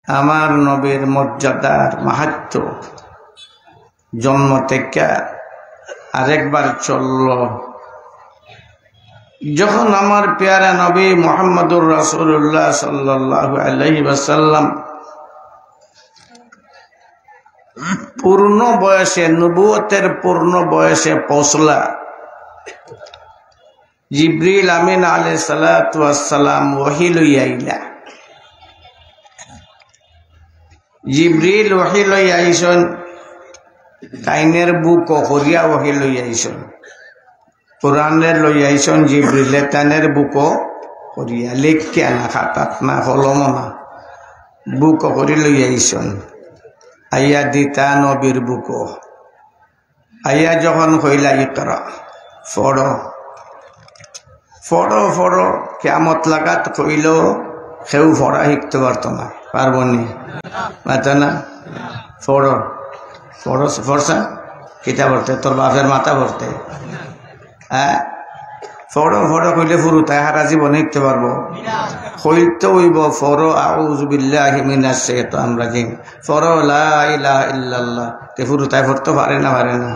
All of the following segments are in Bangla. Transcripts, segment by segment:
আমার নবীর মর্যাদার মাহাত্ম্য জন্ম থেকে আরেকবার চলল যখন আমার পেয়ারা নবী মুহাম্মদুর রাসূলুল্লাহ সাল্লাল্লাহু আলাইহি ওয়াসাল্লাম পূর্ণ বয়সে নবুয়তের পূর্ণ বয়সে পৌঁছলা। জিবরিল আমিন আলাইহিস সালাতু ওয়াস সালাম ওহী লইয়া আইলা। জিবরিল ওহী লইয়া আইসন, তাইনের বুক করিয়া ওহী লইয়া আইসন। কোরআনের লইয়া আইসন জিবরিলে তাইনের বুক করিয়া, লিখিয়া না, খাতাত না, কলম না, বুক করি লইয়া আইসন। আইয়া দিতা নবীর বুক। আইয়া যখন কইলা ইকরা, পড়ো পড়ো পড়ো, কিয়ামত লাগাত কইল কেউ পড়া শিখতে পারত না, পারব নি? পারত না। পড়ো পড়ো, পড়ছা কিতা পড়তে? তোর বাপের মাথা পড়তে? হ্যাঁ, পড়ো পড়ো কইলে ফুরু তাই হারা জীবন শিখতে পারবো? কইতে হইব পড়ো আউযু বিল্লাহি মিনাশ শাইতানির রাজিম, পড়ো লা ইলাহা ইল্লাল্লাহ। তে ফুরু তাই পড়তে পারে না? পারে না?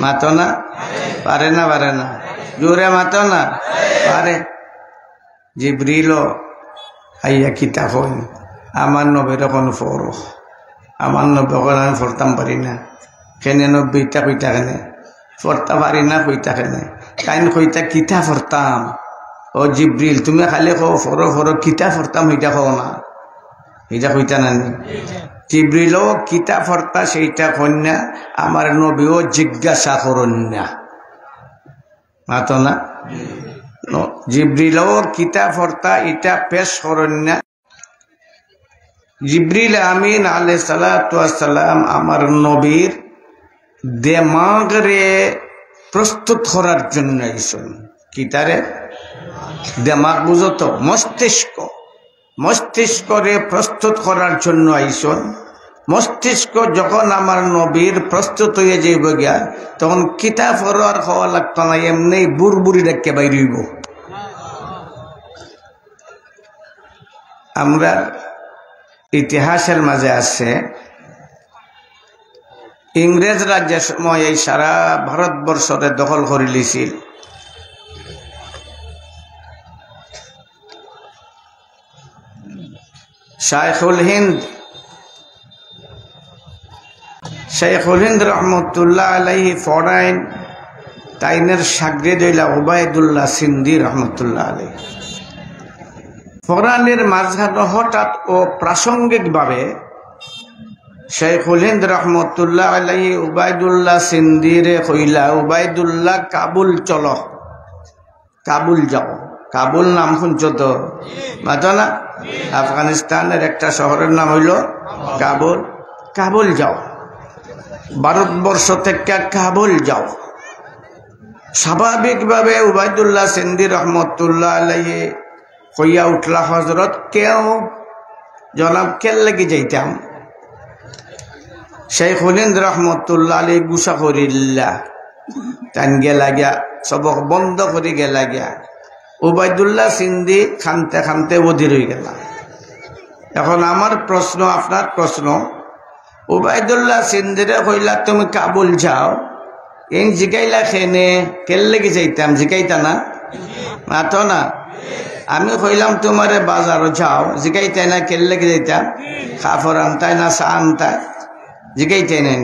মাতো না? পারে না? পারে না? জোরে মাতো না? পারে। জিবরিল আইয়া কিতা কই, আমার নবীর এখন পড়ো। আমার নবী এখন আমি পড়তাম পারি না। কেনে নবীটা কইতা কেনে পড়তে পারি না? কইতা কেনে? কাইন কইতা কিতা পড়তাম? ও জিবরিল তুমি খালি কো ফরো ফরো, কিতা পড়তাম এটা কও না, এটা কইতা নানি? জিবরিলও কিতা পড়তা সেইটা কন্যা, আমার নবীও জিজ্ঞাসা করুন না, মাতো না? জিবরিলও কিতা পড়তা এটা পেশ করুন না। জিবরিল আমিন আলাইহিস সালাতু ওয়াস সালাম আমার নবীর দিমাগ রে প্রস্তুত করার জন্য আইসন। কিতারে? দিমাগ বুঝো তো, মস্তিষ্ক, মস্তিষ্ক রে প্রস্তুত করার জন্য আইসন। মস্তিষ্ক যখন আমার নবীর প্রস্তুত হয়ে যাইব গিয়া, তখন কিতা পড়ার খাওয়া লাগতো না, এমনি বুড়বুড়ি রেখে বাইর হইব। আমরা ইতিহাসের মাঝে আছে ইংরেজরা যে সময় এই সারা ভারতবর্ষরে দখল করে লিছিল, শাইখুল হিন্দ রহমতুল্লাহ আলাইহি ফরাইন, তাইনের শাগরিদ হইলা উবাইদুল্লাহ সিন্ধি রহমতুল্লাহ আলাইহি। ফরানের মাঝখানে হঠাৎ ও প্রাসঙ্গিকভাবে শাইখুল হিন্দ রহমতুল্লাহ আলাইহি উবাইদুল্লাহ সিন্দিরে কইলা, উবাইদুল্লাহ কাবুল চলো, কাবুল যাও। কাবুল নাম শুনছ তো? মাতো না? আফগানিস্তানের একটা শহরের নাম হইল কাবুল। কাবুল যাও, ভারতবর্ষ থেকে কাবুল যাও। স্বাভাবিকভাবে উবাইদুল্লাহ সিন্ধি রহমতুল্লাহ আলাইহি কইয়া উঠলা, হজরত কেউ জনাব কেল লাগি যাইতাম? শাইখুল হিন্দ রহমতুল্লাহ আলাইহি গুসা করিল্লা, টান গেলা গিয়া, সবক বন্ধ করে গেলা গিয়া। উবাইদুল্লাহ সিন্ধি খানতে খানতে অধীর হয়ে গেল। এখন আমার প্রশ্ন, আপনার প্রশ্ন, উবাইদুল্লাহ সিন্ধিরে কইলা তুমি কাবুল যাও, এই জিগাইলা খেনে কেল লেগে যাইতাম? জিগাইতা না? মাতো না? আমি কইলাম তোমারে বাজারও যাও, জিগাইতাই না কেল লেগে যাইতাম? খাফর আনতাই না চা আনতাই? জিগাইতাই নাই?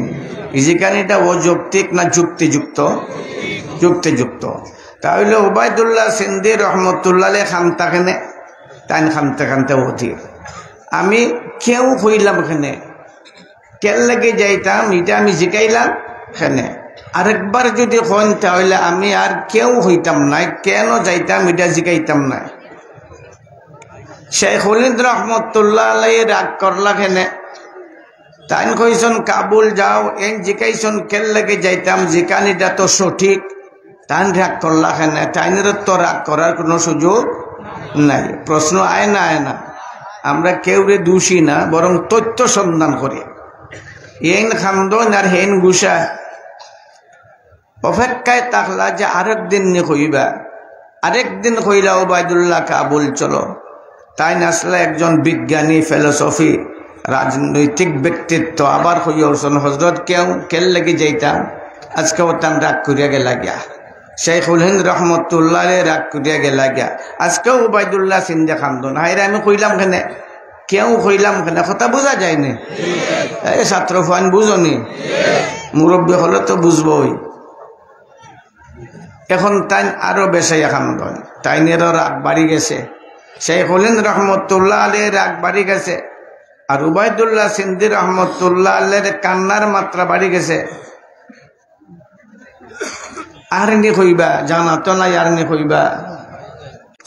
জিকানিটা অযৌক্তিক না যুক্তিযুক্ত? যুক্তিযুক্ত। তাহলে উবাইদুল্লাহ সিন্ধি রহমতুল্লাহ খামতা খেনে, তাই খামতে খামতে অধীর। আমি কেউ হইলাম এখানে, কেল লেগে যাইতাম এটা আমি জিগাইলাম খেনে। আরেকবার যদি হন তাহলে আমি আর কেউ হইতাম নাই, কেন যাইতাম এটা জিগাইতাম নাই। শাইখুল হিন্দ রহমতুল্লাহ আলাইহি রাগ করলা খেনে, তাই কইসন কাবুল যাও, এই জিগাইছন কেল লেগে যাইতাম, জিকানিটা তো সঠিক, তাই রাগ করলা খেনে। তাইনের তো রাগ করার কোনো সুযোগ নাই। প্রশ্ন আয় না আয় না, আমরা কেউ রে দোষী না, বরং তথ্য সন্ধান করি। এইন খান্দন আর হেন গুসা অপেক্ষায় থাকলা যে আরেকদিন নি কইবা। আরেকদিন কইলা উবাইদুল্লাহ কাবুল চলো। তাই আসলে একজন বিজ্ঞানী, ফিলোসফি রাজনৈতিক ব্যক্তিত্ব আবার হইয়াছেন হজরত কেল লেগে যাইতাম আজকে ওতাম রাগ করিয়া গেলা গিয়া শেখুল হিন্দ রহমতুল্লাহ রাগ করিয়া গেলা গিয়া আজকেও উবাইদুল্লাহ সিন্ধে খান্দন হাইরে আমি কইলাম কেনে কেউ কইলাম কেনে কথা বোঝা যায়নি এই ছাত্র ফান বুঝনি মুরব্বী হলে তো বুঝবই এখন তাই আরো বেশাইয়া খান্দন তাইনেরও রাগ বাড়ি গেছে শেখুল হিন্দ রহমতুল্লাহ রাগ বাড়ি গেছে আর উবাইদুল্লাহ সিন্ধি রহমতুল্লাহ কান্নার মাত্রা বাড়ি গেছে আর নি কইবা জানা তো নাই আর নি কইবা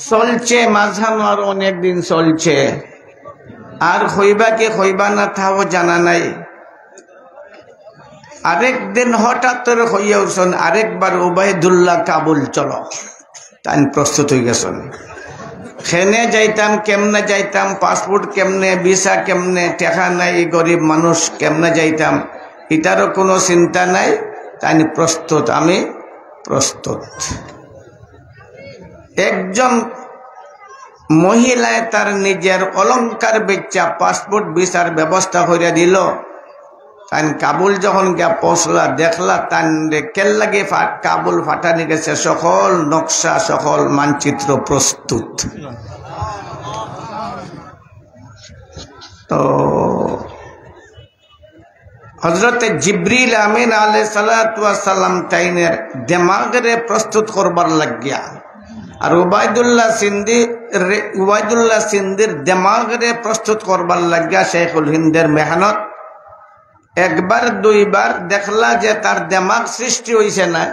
চলছে মাঝানো আর অনেকদিন চলছে আর কইবা কি কইবা না তাও জানা নাই আরেকদিন হঠাৎ করে হইয়া উঠছেন আরেকবার উবাইদুল্লাহ কাবুল চলো তাই প্রস্তুত হয়ে গেছেন খেনে যাইতাম কেমনে যাইতাম পাসপোর্ট কেমনে ভিসা কেমনে টেকা নাই গরিব মানুষ কেমনে যাইতাম এটারও কোনো চিন্তা নাই তাই প্রস্তুত আমি প্রস্তুত একজন মহিলায় তার নিজের অলংকার বেচা পাসপোর্ট ভিসার ব্যবস্থা করে দিল তাই কাবুল যখন গিয়া পৌঁছলা দেখলা তাই কেল লাগে কাবুল ফাটানি গেছে সকল নকশা সকল মানচিত্র প্রস্তুত তো হজরতে জিব্রিল আমিন আলাইহিসসালাম তাইনের দিমাগরে প্রস্তুত করবার লাগিয়া আর উবাইদুল্লাহ সিন্দির দিমাগরে প্রস্তুত করবার লাগিয়া শেখুল হিন্দের মেহনত একবার দুইবার দেখলা যে তার দিমাগ সৃষ্টি হইছে না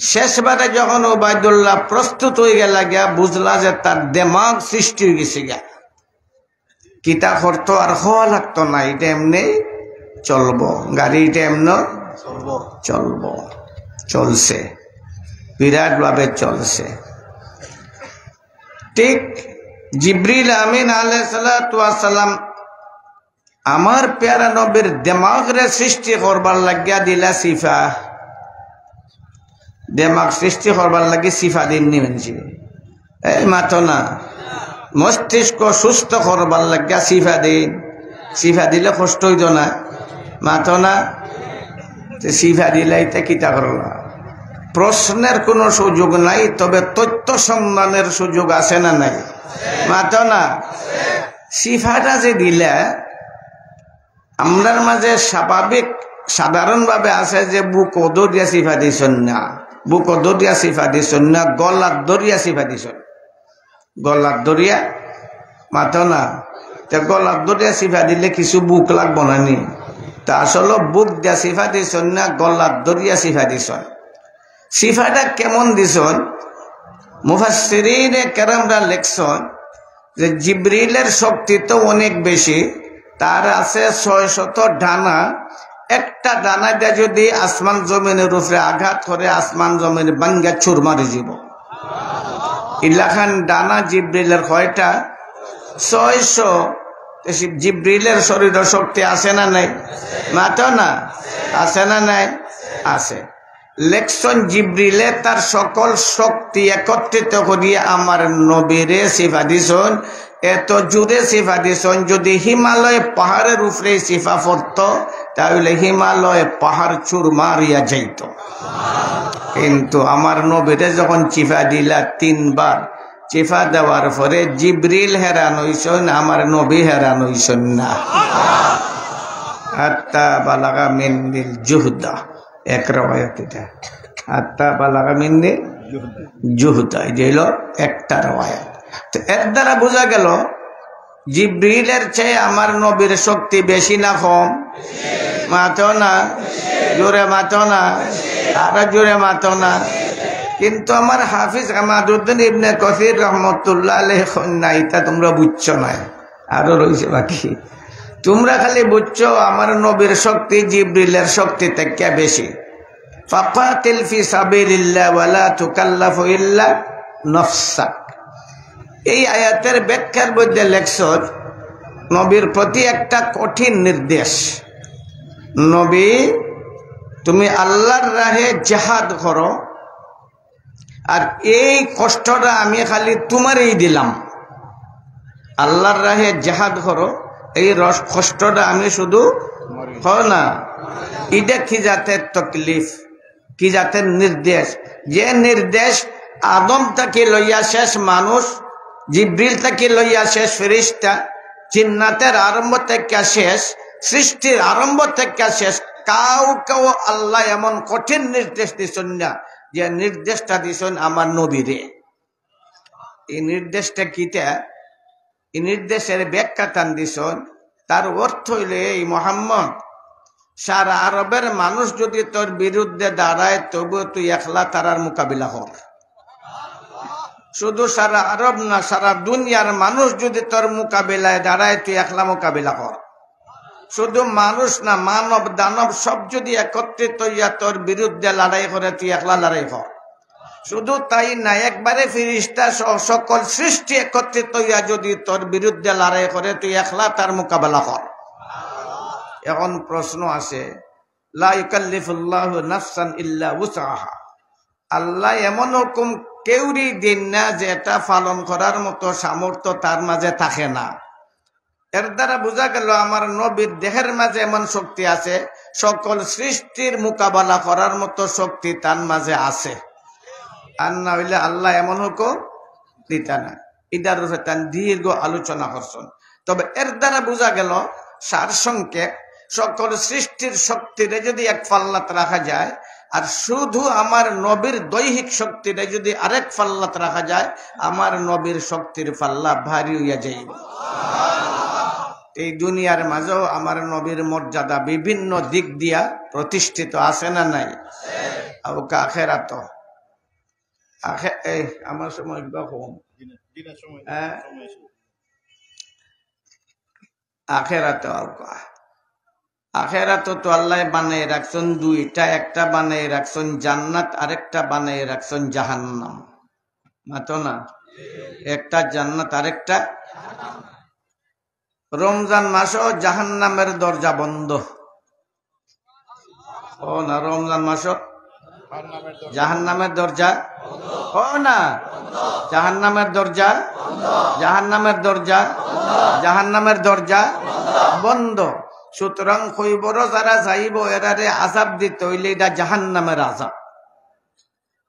শেষবারে যখন উবাইদুল্লাহ প্রস্তুত হয়ে গেল গিয়া বুঝলা যে তার দিমাগ সৃষ্টি হয়ে গেছে গিয়া কিতা করতো আর হওয়া লাগতো না এটা এমনি চলবো গাড়িটা এমনি চলবো চলছে বিরাট ভাবে চলছে ঠিক জিব্রিল আমিন আলাইহিসসালাম আমার প্যারা নবীর দিমাগরে সৃষ্টি করবার লাগিয়া দিলা সিফা দিমাগ সৃষ্টি করবার লাগি সিফা দিন নিবেনছি এই মাতো না মস্তিষ্ক সুস্থ করবার লাগিয়া সিফা দিন সিফা দিলে কষ্ট হইত না মাতো না সিফা দিলাইতে কিতা করলা প্রশ্নের কোনো সুযোগ নাই তবে তথ্য সন্ধানের সুযোগ আছে না নাই মাতো না সিফাটা যে দিলে আমরার মাঝে স্বাভাবিক সাধারণভাবে আছে যে বুক দরিয়া সিফা দিছেন না বুক দরিয়া সিফা দিছেন না গলার দরিয়া সিফা দিছেন গলার দরিয়া মাতো না গলার দরিয়া সিফা দিলে কিছু বুক লাগবো না নি তা আসলে বুক দিয়া সিফা দিছেন না গলার দরিয়া সিফা দিছেন সিফাটা কেমন দিছেন মুফাসসিরিনে কেরামরা লেখছেন যে জিব্রিলের শক্তি তো অনেক বেশি তার আছে 600 ডানা একটা ডানা দিয়ে যদি আসমান জমিনের উপরে আঘাত করে আসমান জমিন ভাঙ্গা চুর মারি যাব ইলাখান ডানা জিব্রিলের কয়টা 600 জিব্রিলের শরীর শক্তি আছে না নাই মাতো না আছে না নাই আছে লেকশন জিব্রিলে তার সকল শক্তি একত্রিত করিয়ে আমার নবীরে সিফা দিছেন এত জুড়ে সিফা দিছেন যদি হিমালয় পাহাড়ের উপরে সিফা পড়ত তাহলে হিমালয় পাহাড় চুর মারিয়া যাইত কিন্তু আমার নবীরে যখন চিফা দিলা 3 বার চিফা দেওয়ার পরে জিব্রিল হেরান হইছেন আমার নবী হেরান হইছেন না হাত্তা বালাগা মিন্নিল জুহদা এক রওয়ায়াত এটা হাত্তা বালাগা মিন্নিল জুহদা এই হলো একটা রওয়ায়াত তো এর দ্বারা বোঝা গেল জিব্রিলের চেয়ে আমার নবীর শক্তি বেশি না কম মাতো না জোরে মাতো না আর জোরে মাতো না কিন্তু আমার হাফিজ আমাদউদ্দিন ইবনে কাসির রহমাতুল্লাহ আলাইহি না এটা তোমরা বুঝছো না আরো রয়েছে বাকি তোমরা খালি বুঝছো আমার নবীর শক্তি জিব্রিলের শক্তি থেকে বেশি ফাকাতিল ফি সাবিলিল্লাহ ওয়ালা তুকাল্লাফু ইল্লা নাফসাক এই আয়াতের ব্যাখ্যার মধ্যে লেখছেন নবীর প্রতি একটা কঠিন নির্দেশ নবী তুমি আল্লাহর রাহে জিহাদ করো আর এই কষ্টটা আমি খালি তোমারই দিলাম আল্লাহর রাহে জিহাদ করো এই রস কষ্টটা আমি শুধু হয় না, এটা কি জাতের তকলিফ, কি জাতের নির্দেশ, যে নির্দেশ আদম থেকে লইয়া শেষ মানুষ, জিব্রিল থেকে লইয়া শেষ ফেরেশতা, জিন্নাতের আরম্ভ থেকে শেষ, সৃষ্টির আরম্ভ থেকে শেষ, কাউ আল্লাহ এমন কঠিন নির্দেশ দিছেন না, যে নির্দেশটা দিছেন আমার নবীরে। এই নির্দেশটা কিটা, এই নির্দেশের ব্যাখ্যা টান দিছেন, তার অর্থ হইলে এই মোহাম্মদ, সারা আরবের মানুষ যদি তোর বিরুদ্ধে দাঁড়ায় তবুও তুই একলা তারার মোকাবিলা কর। শুধু সারা আরব না, সারা দুনিয়ার মানুষ যদি তোর মোকাবিলায় দাঁড়ায় তুই একলা মোকাবিলা কর। শুধু মানুষ না, মানব দানব সব যদি একত্রিত হইয়া তোর বিরুদ্ধে লড়াই করে তুই একলা লড়াই কর। শুধু তাই না, একবারে ফিরিস্তা সহ সকল সৃষ্টি একত্রিত হইয়া যদি তোর বিরুদ্ধে লড়াই করে তুই একলা তার মোকাবেলা কর। এখন প্রশ্ন আসে, লা ইউকাল্লিফুল্লাহু নাফসান ইল্লা উসআহা, আল্লাহ এমন হুকুম কেউরই দিন না যে এটা পালন করার মতো সামর্থ্য তার মাঝে থাকে না। এর দ্বারা বোঝা গেল আমার নবীর দেহের মাঝে এমন শক্তি আছে, সকল সৃষ্টির মোকাবেলা করার মতো শক্তি তার মাঝে আছে। আর না হইলে আল্লাহ এমন হুকুম দিতা না। ইদার তান দীর্ঘ আলোচনা করছেন। তবে এর দ্বারা বোঝা গেল সারসংক্ষেপ, সকল সৃষ্টির শক্তিরে যদি এক পাল্লাত রাখা যায়, আর শুধু আমার নবীর দৈহিক শক্তিরে যদি আরেক পাল্লাত রাখা যায়, আমার নবীর শক্তির পাল্লা ভারী হইয়া যাইব। এই দুনিয়ার মাঝেও আমার নবীর মর্যাদা বিভিন্ন দিক দিয়া প্রতিষ্ঠিত আছে না নাই? আখেরাত আমার সময় কম, আখেরাত তো আল্লাহ বানাই রাখছেন দুইটা, একটা বানাই রাখছেন জান্নাত, আরেকটা বানাই রাখছেন জাহান্নাম। মাতো না, একটা জান্নাত আরেকটা। রমজান মাসও জাহান্নামের দরজা বন্ধ। ও না, রমজান মাসও জাহান্নামের দরজা ও না, জাহান্নামের দরজা, জাহান্নামের দরজা, জাহান্নামের দরজা বন্ধ। সুতরাং কইবর যারা যাইব এরারে আযাব দিতে হইলে এটা জাহান্নামের আযাব।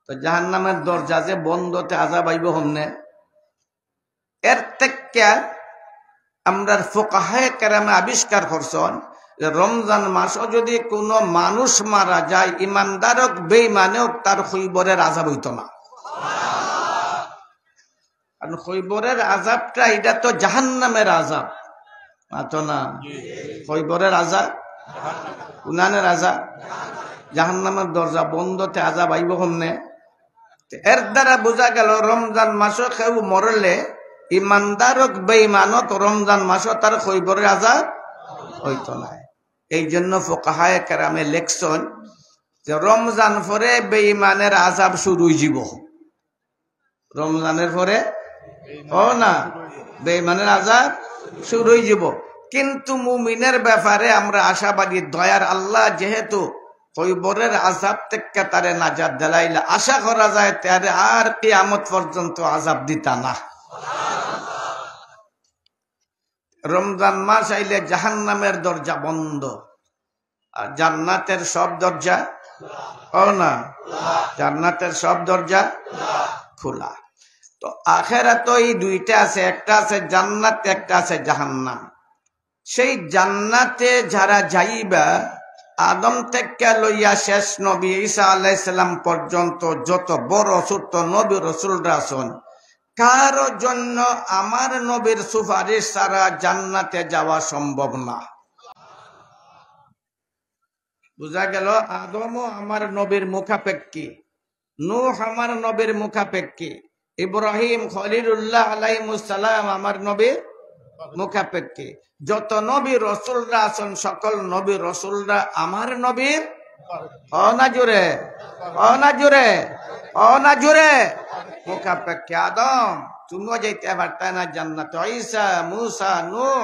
তো জাহান্নামের দরজা যে বন্ধতে আযাব আইব হমনে? এর থেকে আমরা ফুকাহায়ে কেরামে আবিষ্কার করছেন যে রমজান মাসও যদি কোনো মানুষ মারা যায়, ইমানদার হোক বেঈমান হোক, তার খৈবরের আযাব হইত না। কারণ খৈবরের আযাবটা এটা তো জাহান্নামের আযাব, মাতো না? খৈবরের আযাব, উনানের আযাব, জাহান্নামের দরজা বন্ধতে আযাব আইব হমনে? এর দ্বারা বোঝা গেল রমজান মাসও কেউ মরলে, ইমানদার হোক বেঈমান হোক, রমজান মাসও তার খৈবরের আযাব হইত না। এই জন্য ফুকাহায়ে কেরামে লেখছেন যে রমজান পরে বেঈমানের আযাব শুরু হইব। রমজানের পরে ও না, বেঈমানের আযাব শুরু হইব। কিন্তু মুমিনের ব্যাপারে আমরা আশাবাদী, দয়ার আল্লাহ যেহেতু খৈবরের আযাব থেকে তারে নাজাত দিলাইলে, আশা করা যায় তারে আর কিয়ামত পর্যন্ত আযাব দিতা না। রমজান মাস আইলে জাহান্নামের দরজা বন্ধ, আর জান্নাতের সব দরজা ও না, জান্নাতের সব দরজা খোলা। তো আখেরাত এই দুইটা আছে, একটা আছে জান্নাত, একটা আছে জাহান্নাম। সেই জান্নাতে যারা যাইবা, আদম থেকে লইয়া শেষ নবী ঈসা আলাইহিস সালাম পর্যন্ত যত বড় ছোট নবী রাসূলরা আছেন, কারো জন্য আমার নবীর সুপারিশ ছাড়া জান্নাতে যাওয়া সম্ভব না। বুঝা গেল? আদমও আমার নবীর মুখাপেক্ষী, নূহ আমার নবীর মুখাপেক্ষী, ইব্রাহিম খলিলুল্লাহ আলাইহিস সালাম আমার নবীর মুখাপেক্ষী। যত নবী রাসূলরা আছেন, সকল নবী রাসূলরা আমার নবীর অনাজুরে অনাজুরে অনাজুরে মুখাপেক্ষী। আদম তুমিও যাইতে পারতা না জান্নাত, ঈসা, মূসা, নূহ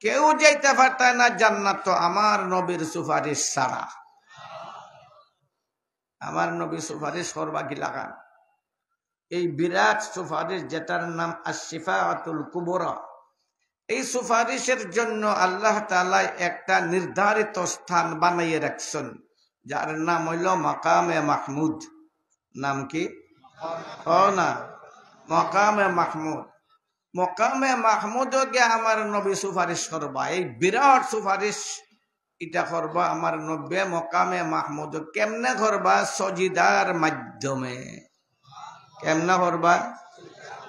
কেউ যাইতে পারতা না জান্নাত আমার নবীর সুপারিশ ছাড়া। আমার নবী সুপারিশ করবা কি লাগান? এই বিরাট সুপারিশ যেটার নাম আশ-শিফাআতুল কুবরা, এই সুপারিশের জন্য আল্লাহ তাআলা একটা নির্ধারিত স্থান বানাইয়ে রাখছেন, যার নাম হইল মাকামে মাহমুদ। নাম কি? না, মাকামে মাহমুদ। মকামে মাহমুদ গে আমার নবী সুপারিশ করবা, এই বিরাট সুপারিশ এটা করবা আমার নবী মকামে মাহমুদ। কেমনে করবা? সজিদার মাধ্যমে। কেমনে করবা?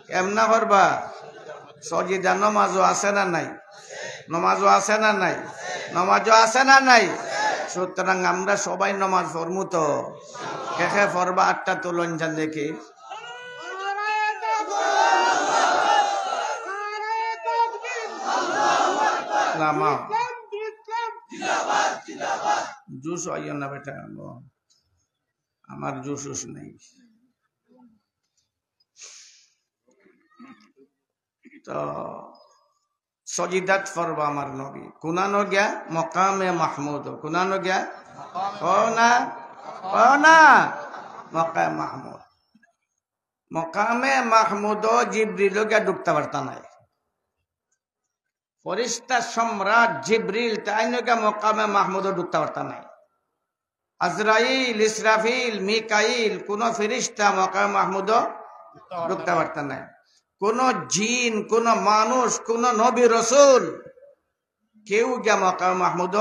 কেমনে করবা? সজিদা। নমাজও আছে না নাই? নমাজও আছে না নাই? নমাজও আছে না নাই? সুতরাং আমরা সবাই নমাজ পড়মু তো? কে কে পড়বা? 8টা তুলন যান দেখি। জুস আইয় না বেটা, আমার জুস নাই। তো সজিদাত ফরবা আমার নবী কুনানো গিয়া মকামে মাহমুদ। কুনানো গিয়া না মকামে মাহমুদ। মকামে মাহমুদ জিব্রিল গিয়া ডুবতে পারতা নাই। ফরিস্তা সম্রাট জিব্রিল তাই গিয়া মকামে মাহমুদ ডুবতে পারতা নাই। আজরাইল, ইসরাফিল, মিকাইল কোন ফেরেশতা মকামে মাহমুদ ডুবতে পারতা নাই। কোন জিন, কোন মানুষ, কোন নবী রাসূল কেউ গিয়া মকামে মাহমুদ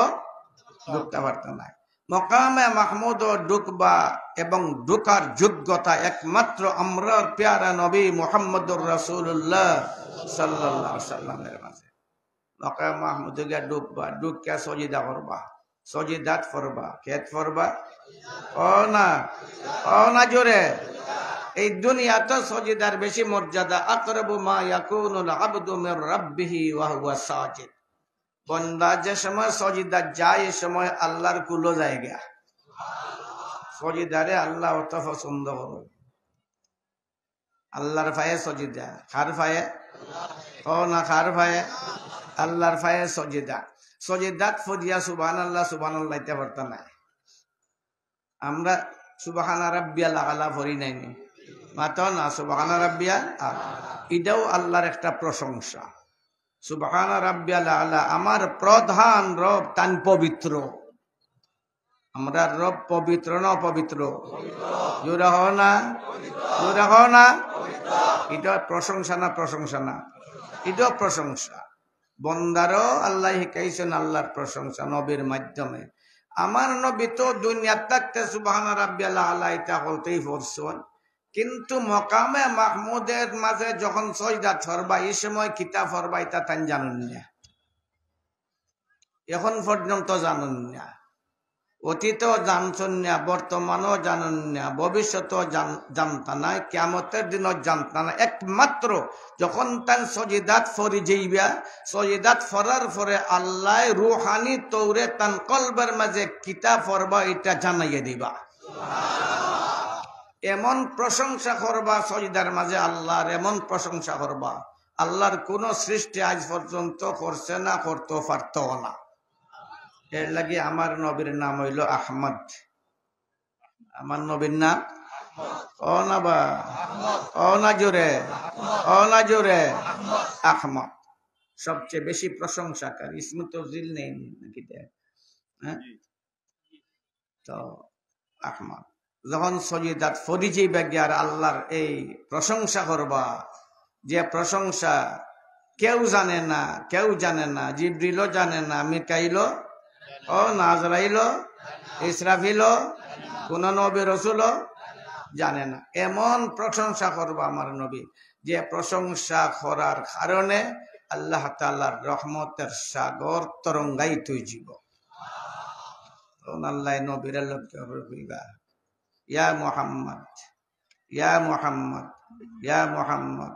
ঢুকতে পারত না। মকামে মাহমুদ ঢুকবা এবং ঢুকার যোগ্যতা একমাত্র আমরার প্যারা নবী মুহাম্মদুর রাসূলুল্লাহ সাল্লাল্লাহু আলাইহি সাল্লামের মাঝে। মকামে মাহমুদ গিয়া ঢুকবা, ঢুকিয়া সজিদা করবা, সজিদাত করবা। কেত করবা? না জোরে। এই দুনিয়াতে সজিদার বেশি মর্যাদা। আকরাবু মা ইয়াকুনুল আবদু মির রাব্বিহি ওয়া হুয়া সাজিদ। বান্দা যে সময় সজিদা যায়, এই সময় আল্লাহর কুলো জায়গা। সজিদারে আল্লাহ অত পছন্দ করে। আল্লাহর পায়ে সজিদা। কার পায়ে? না কার পায়ে? আল্লাহর পায়ে সজিদা। সজিদাত ফদিয়া সুবহানাল্লাহ সুবহানাল্লাহ তে পড়তা না। আমরা সুবহানা রাব্বিয়াল আলা পড়ি নাই নি? মাতো না সুবহানা রাব্বিয়াল আলা। এটাও আল্লাহর একটা প্রশংসা। সুবহানা রাব্বিয়াল আলা। আমার প্রধান রব তান পবিত্র। আমরা রব পবিত্র না অপবিত্র? জোরে হও না, জোরে হও না। এটা প্রশংসা না? প্রশংসা না? এটাও প্রশংসা। বন্দারও আল্লাহ শিখাইছেন আল্লাহর প্রশংসা নবীর মাধ্যমে। আমার নবী তো দুনিয়া থাকতে সুবহানা রাব্বিয়াল আলা এটা বলতেই পড়ছেন, কিন্তু মকামে মাহমুদের মাঝে যখন সজদা করবা, এই সময় কিতাব পড়বা এটা তাই জানুন না। এখন পর্যন্ত জানুন না, অতীতও জানছেন না, বর্তমানও জানুন না, ভবিষ্যতেও জানতা না, কিয়ামতের দিনও জানতা না। একমাত্র যখন তান সজিদাত ফরি যাইবা, সজিদাত ফরার পরে আল্লাহ রুহানি তৌরে তান কলবের মাঝে কিতাব পড়বা এটা জানাইয়ে দিবা। এমন প্রশংসা করবা সজিদার মাঝে আল্লাহর, এমন প্রশংসা করবা আল্লাহর কোন সৃষ্টি আজ পর্যন্ত করছে না, করতে পারত না। এর লাগে আমার নবীর নাম হইল আহমদ। আমার নবীর নাম না জোরে, না জোরে। আহমদ সবচেয়ে বেশি প্রশংসাকারী। ইসমে তফজিল নেই নাকি? হ্যাঁ, তো আহমদ যখন সজিদাত ফরিজি ব্যাগিয়ার আল্লাহর এই প্রশংসা করবা, যে প্রশংসা কেউ জানে না, কেউ জানে না, জিবরিলও জানে না, মিকাইলও না, আজরাইলও, ইসরাফিলও, কোন নবী রাসূলও জানে না। এমন প্রশংসা করবা আমার নবী, যে প্রশংসা করার কারণে আল্লাহ তাআলার রহমতের সাগর তরঙ্গায়িত হইব। আল্লাহ নবীর লক্ষ্য কইবা, ইয়া মুহাম্মদ, ইয়া মুহাম্মদ, ইয়া মুহাম্মদ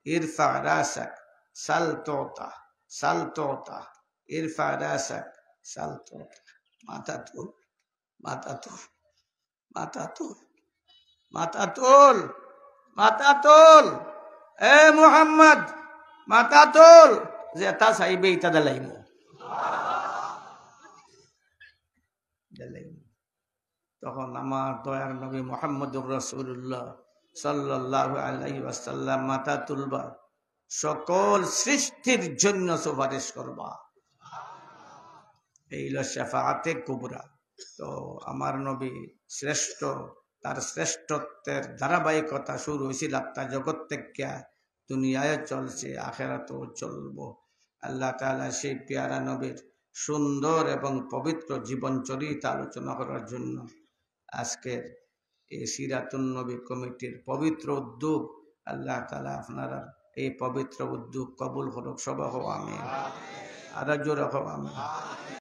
ইরফা রাসাক সাল তোতা, সাল তোতা, ইরফা রাসাক সাল তোতা। মাথা তুল, মাথা তুল, মাথা তুল, মাথা তুল, মাথা তুল। এ মুহাম্মদ মাথা তুল, যে তা চাইবে ইটা দিলাইমু। তখন আমার দয়ার নবী মুহাম্মদুর রাসূলুল্লাহ সাল্লাল্লাহু আলাইহি ওয়াসাল্লাম মাথা তুলবা, সকল সৃষ্টির জন্য সুপারিশ করবা। এই হলো শাফাআতে কুবরা। তো আমার নবী শ্রেষ্ঠ, তার শ্রেষ্ঠত্বের ধারাবাহিকতা শুরু হয়েছিল আত্মা জগৎ থেকে, দুনিয়ায় চলছে, আখেরাতেও চলবো। আল্লাহ তাআলা সেই পেয়ারা নবীর সুন্দর এবং পবিত্র জীবন চরিত আলোচনা করার জন্য আজকের এই সিরাতুন নবী কমিটির পবিত্র উদ্যোগ, আল্লাহ তাআলা আপনারা এই পবিত্র উদ্যোগ কবুল করুক। সবাই আমিন। আর জোরে আমিন।